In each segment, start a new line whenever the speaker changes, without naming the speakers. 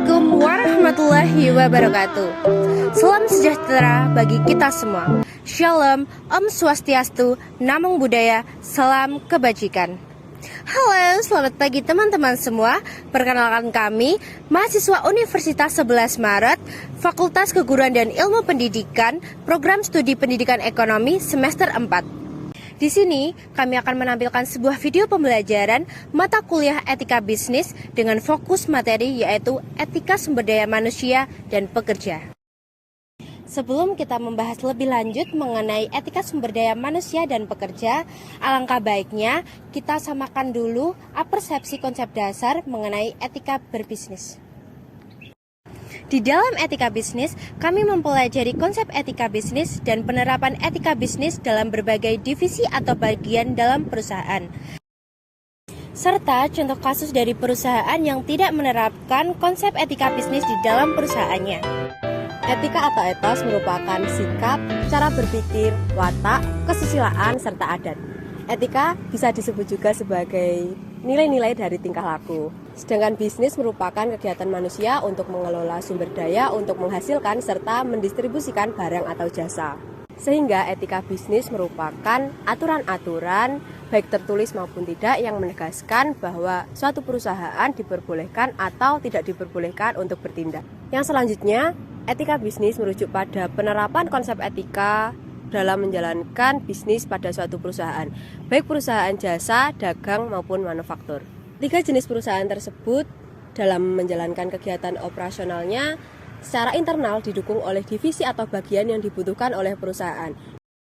Assalamualaikum warahmatullahi wabarakatuh. Salam sejahtera bagi kita semua. Shalom, Om Swastiastu, Namo Buddhaya, salam kebajikan. Halo, selamat pagi teman-teman semua. Perkenalkan kami, mahasiswa Universitas 11 Maret, Fakultas Keguruan dan Ilmu Pendidikan, Program Studi Pendidikan Ekonomi semester 4. Di sini, kami akan menampilkan sebuah video pembelajaran mata kuliah etika bisnis dengan fokus materi yaitu etika sumber daya manusia dan pekerja. Sebelum kita membahas lebih lanjut mengenai etika sumber daya manusia dan pekerja, alangkah baiknya kita samakan dulu persepsi konsep dasar mengenai etika berbisnis. Di dalam etika bisnis, kami mempelajari konsep etika bisnis dan penerapan etika bisnis dalam berbagai divisi atau bagian dalam perusahaan, serta contoh kasus dari perusahaan yang tidak menerapkan konsep etika bisnis di dalam perusahaannya. Etika atau etos merupakan sikap, cara berpikir, watak, kesusilaan, serta adat. Etika bisa disebut juga sebagai nilai-nilai dari tingkah laku. Sedangkan bisnis merupakan kegiatan manusia untuk mengelola sumber daya untuk menghasilkan serta mendistribusikan barang atau jasa. Sehingga etika bisnis merupakan aturan-aturan baik tertulis maupun tidak yang menegaskan bahwa suatu perusahaan diperbolehkan atau tidak diperbolehkan untuk bertindak. Yang selanjutnya, etika bisnis merujuk pada penerapan konsep etika dalam menjalankan bisnis pada suatu perusahaan, baik perusahaan jasa, dagang maupun manufaktur. 3 jenis perusahaan tersebut dalam menjalankan kegiatan operasionalnya secara internal didukung oleh divisi atau bagian yang dibutuhkan oleh perusahaan.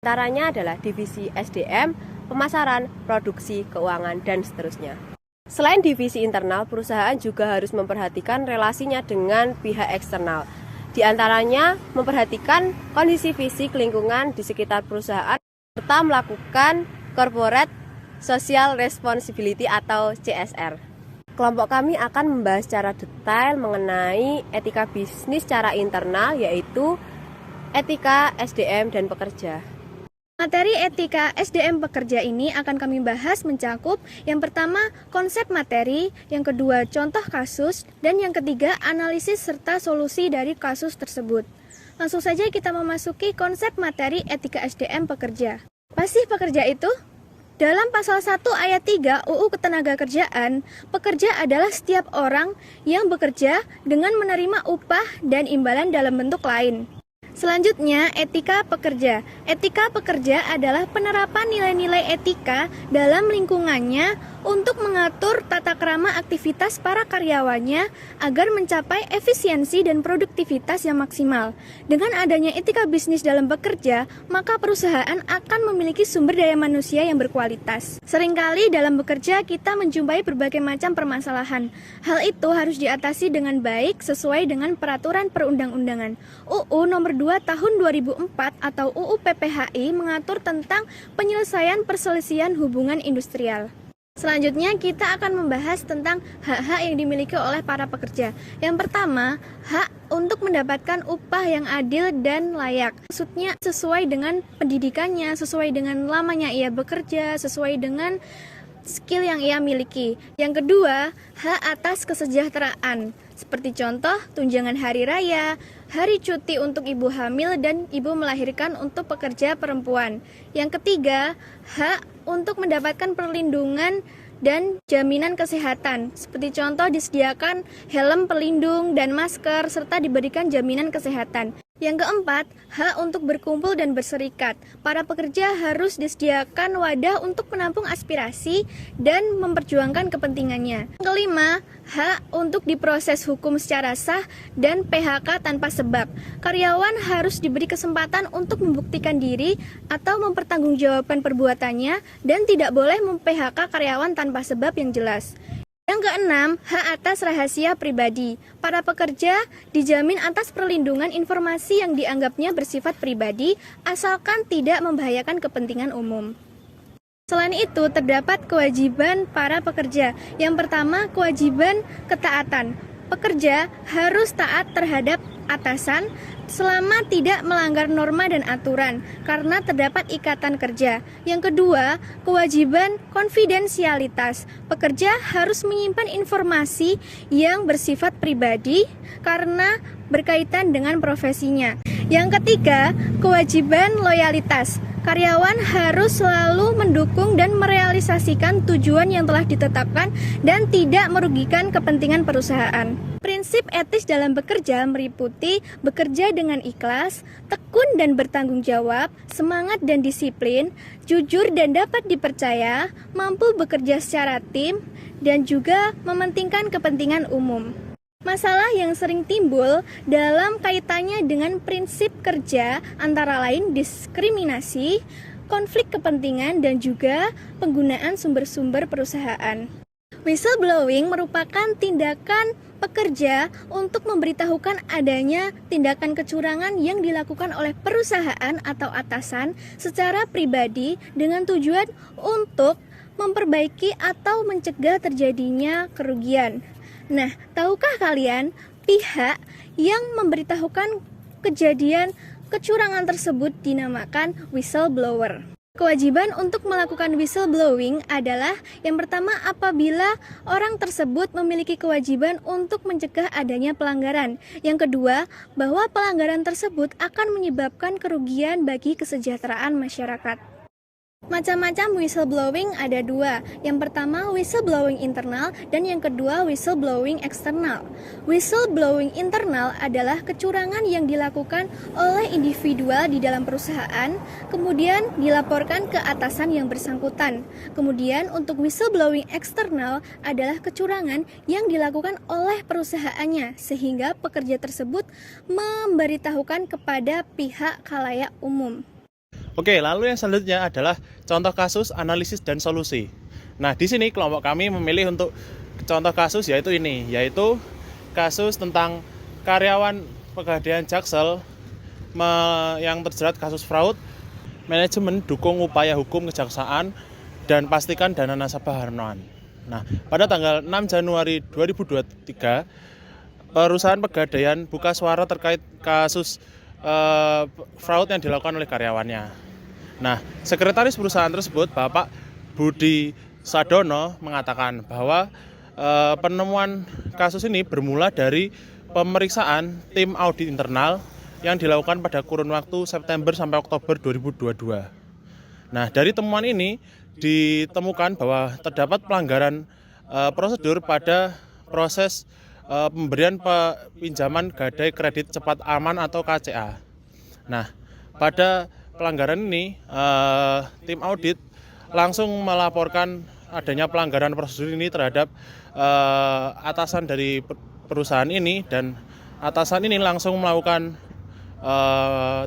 Antaranya adalah divisi SDM, pemasaran, produksi, keuangan, dan seterusnya. Selain divisi internal, perusahaan juga harus memperhatikan relasinya dengan pihak eksternal. Di antaranya memperhatikan kondisi fisik lingkungan di sekitar perusahaan serta melakukan corporate social responsibility atau CSR. Kelompok kami akan membahas secara detail mengenai etika bisnis secara internal yaitu etika SDM dan pekerja.
Materi etika SDM pekerja ini akan kami bahas mencakup yang pertama konsep materi, yang kedua contoh kasus, dan yang ketiga analisis serta solusi dari kasus tersebut. Langsung saja kita memasuki konsep materi etika SDM pekerja. Apa sih pekerja itu? Dalam pasal 1 ayat 3 UU Ketenagakerjaan, pekerja adalah setiap orang yang bekerja dengan menerima upah dan imbalan dalam bentuk lain. Selanjutnya, etika pekerja. Etika pekerja adalah penerapan nilai-nilai etika dalam lingkungannya untuk mengatur tata krama aktivitas para karyawannya agar mencapai efisiensi dan produktivitas yang maksimal. Dengan adanya etika bisnis dalam bekerja, maka perusahaan akan memiliki sumber daya manusia yang berkualitas. Seringkali dalam bekerja kita menjumpai berbagai macam permasalahan. Hal itu harus diatasi dengan baik sesuai dengan peraturan perundang-undangan. UU nomor 2 tahun 2004 atau UU PPHI mengatur tentang penyelesaian perselisihan hubungan industrial. Selanjutnya kita akan membahas tentang hak-hak yang dimiliki oleh para pekerja. Yang pertama, hak untuk mendapatkan upah yang adil dan layak. Maksudnya sesuai dengan pendidikannya, sesuai dengan lamanya ia bekerja, sesuai dengan skill yang ia miliki. Yang kedua, hak atas kesejahteraan. Seperti contoh, tunjangan hari raya, hari cuti untuk ibu hamil dan ibu melahirkan untuk pekerja perempuan. Yang ketiga, hak untuk mendapatkan perlindungan dan jaminan kesehatan. Seperti contoh, disediakan helm pelindung dan masker serta diberikan jaminan kesehatan. Yang keempat, hak untuk berkumpul dan berserikat. Para pekerja harus disediakan wadah untuk menampung aspirasi dan memperjuangkan kepentingannya. Yang kelima, hak untuk diproses hukum secara sah dan PHK tanpa sebab. Karyawan harus diberi kesempatan untuk membuktikan diri atau mempertanggungjawabkan perbuatannya dan tidak boleh mem-PHK karyawan tanpa sebab yang jelas. Yang keenam, hak atas rahasia pribadi. Para pekerja dijamin atas perlindungan informasi yang dianggapnya bersifat pribadi asalkan tidak membahayakan kepentingan umum. Selain itu, terdapat kewajiban para pekerja. Yang pertama, kewajiban ketaatan. Pekerja harus taat terhadap atasan selama tidak melanggar norma dan aturan karena terdapat ikatan kerja. Yang kedua, kewajiban konfidensialitas. Pekerja harus menyimpan informasi yang bersifat pribadi karena berkaitan dengan profesinya. Yang ketiga, kewajiban loyalitas. Karyawan harus selalu mendukung dan merealisasikan tujuan yang telah ditetapkan dan tidak merugikan kepentingan perusahaan. Prinsip etis dalam bekerja meliputi bekerja dengan ikhlas, tekun dan bertanggung jawab, semangat dan disiplin, jujur dan dapat dipercaya, mampu bekerja secara tim, dan juga mementingkan kepentingan umum. Masalah yang sering timbul dalam kaitannya dengan prinsip kerja antara lain diskriminasi, konflik kepentingan, dan juga penggunaan sumber-sumber perusahaan. Whistleblowing merupakan tindakan pekerja untuk memberitahukan adanya tindakan kecurangan yang dilakukan oleh perusahaan atau atasan secara pribadi dengan tujuan untuk memperbaiki atau mencegah terjadinya kerugian. Nah, tahukah kalian pihak yang memberitahukan kejadian kecurangan tersebut dinamakan whistleblower? Kewajiban untuk melakukan whistleblowing adalah yang pertama apabila orang tersebut memiliki kewajiban untuk mencegah adanya pelanggaran. Yang kedua, bahwa pelanggaran tersebut akan menyebabkan kerugian bagi kesejahteraan masyarakat. Macam-macam whistleblowing ada dua. Yang pertama whistleblowing internal dan yang kedua whistleblowing eksternal. Whistleblowing internal adalah kecurangan yang dilakukan oleh individual di dalam perusahaan, kemudian dilaporkan ke atasan yang bersangkutan. Kemudian untuk whistleblowing eksternal adalah kecurangan yang dilakukan oleh perusahaannya sehingga pekerja tersebut memberitahukan kepada pihak khalayak umum.
Oke, lalu yang selanjutnya adalah contoh kasus, analisis, dan solusi. Nah, di sini kelompok kami memilih untuk contoh kasus yaitu kasus tentang karyawan Pegadaian Jaksel yang terjerat kasus fraud, manajemen dukung upaya hukum kejaksaan, dan pastikan dana nasabah harmonis. Nah, pada tanggal 6 Januari 2023, perusahaan Pegadaian buka suara terkait kasus fraud yang dilakukan oleh karyawannya. Nah, sekretaris perusahaan tersebut, Bapak Budi Sadono, mengatakan bahwa penemuan kasus ini bermula dari pemeriksaan tim audit internal yang dilakukan pada kurun waktu September sampai Oktober 2022. Nah, dari temuan ini ditemukan bahwa terdapat pelanggaran prosedur pada proses pemberian pinjaman gadai kredit cepat aman atau KCA. Nah, pada pelanggaran ini tim audit langsung melaporkan adanya pelanggaran prosedur ini terhadap atasan dari perusahaan ini, dan atasan ini langsung melakukan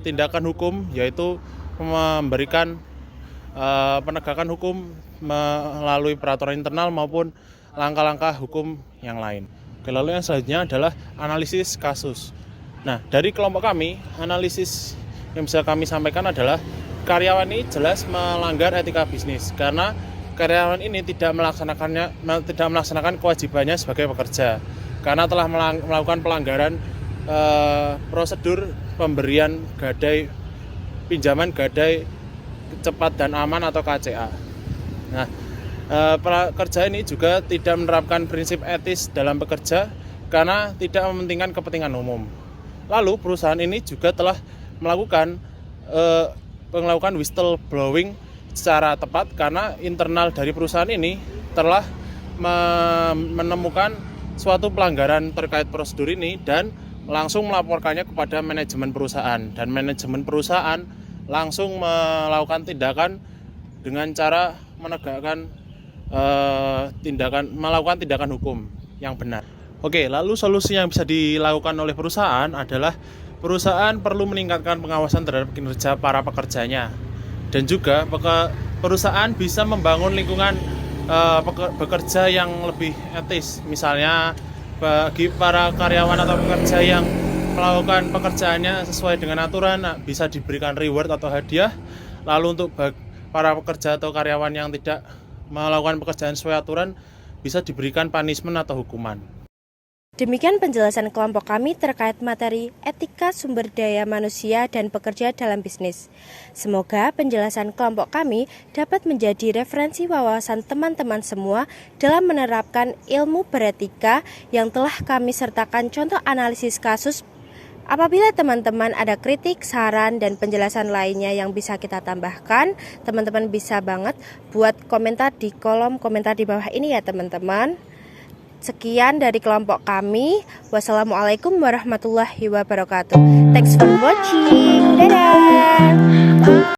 tindakan hukum, yaitu memberikan penegakan hukum melalui peraturan internal maupun langkah-langkah hukum yang lain. Oke, lalu yang selanjutnya adalah analisis kasus. Nah, dari kelompok kami, analisis yang bisa kami sampaikan adalah karyawan ini jelas melanggar etika bisnis karena karyawan ini tidak melaksanakan kewajibannya sebagai pekerja karena telah melakukan pelanggaran prosedur pemberian pinjaman gadai cepat dan aman atau KCA. Nah, pekerja ini juga tidak menerapkan prinsip etis dalam bekerja karena tidak mementingkan kepentingan umum. Lalu perusahaan ini juga telah melakukan whistleblowing secara tepat karena internal dari perusahaan ini telah menemukan suatu pelanggaran terkait prosedur ini dan langsung melaporkannya kepada manajemen perusahaan, dan manajemen perusahaan langsung melakukan tindakan dengan cara melakukan tindakan hukum yang benar. Oke, lalu solusi yang bisa dilakukan oleh perusahaan adalah perusahaan perlu meningkatkan pengawasan terhadap kinerja para pekerjanya, dan juga perusahaan bisa membangun lingkungan bekerja yang lebih etis. Misalnya bagi para karyawan atau pekerja yang melakukan pekerjaannya sesuai dengan aturan bisa diberikan reward atau hadiah. Lalu untuk para pekerja atau karyawan yang tidak melakukan pekerjaan sesuai aturan bisa diberikan punishment atau hukuman.
Demikian penjelasan kelompok kami terkait materi etika sumber daya manusia dan pekerja dalam bisnis. Semoga penjelasan kelompok kami dapat menjadi referensi wawasan teman-teman semua dalam menerapkan ilmu beretika yang telah kami sertakan contoh analisis kasus. Apabila teman-teman ada kritik, saran, dan penjelasan lainnya yang bisa kita tambahkan, teman-teman bisa banget buat komentar di kolom komentar di bawah ini ya teman-teman. Sekian dari kelompok kami. Wassalamualaikum warahmatullahi wabarakatuh. Thanks for watching. Dadah.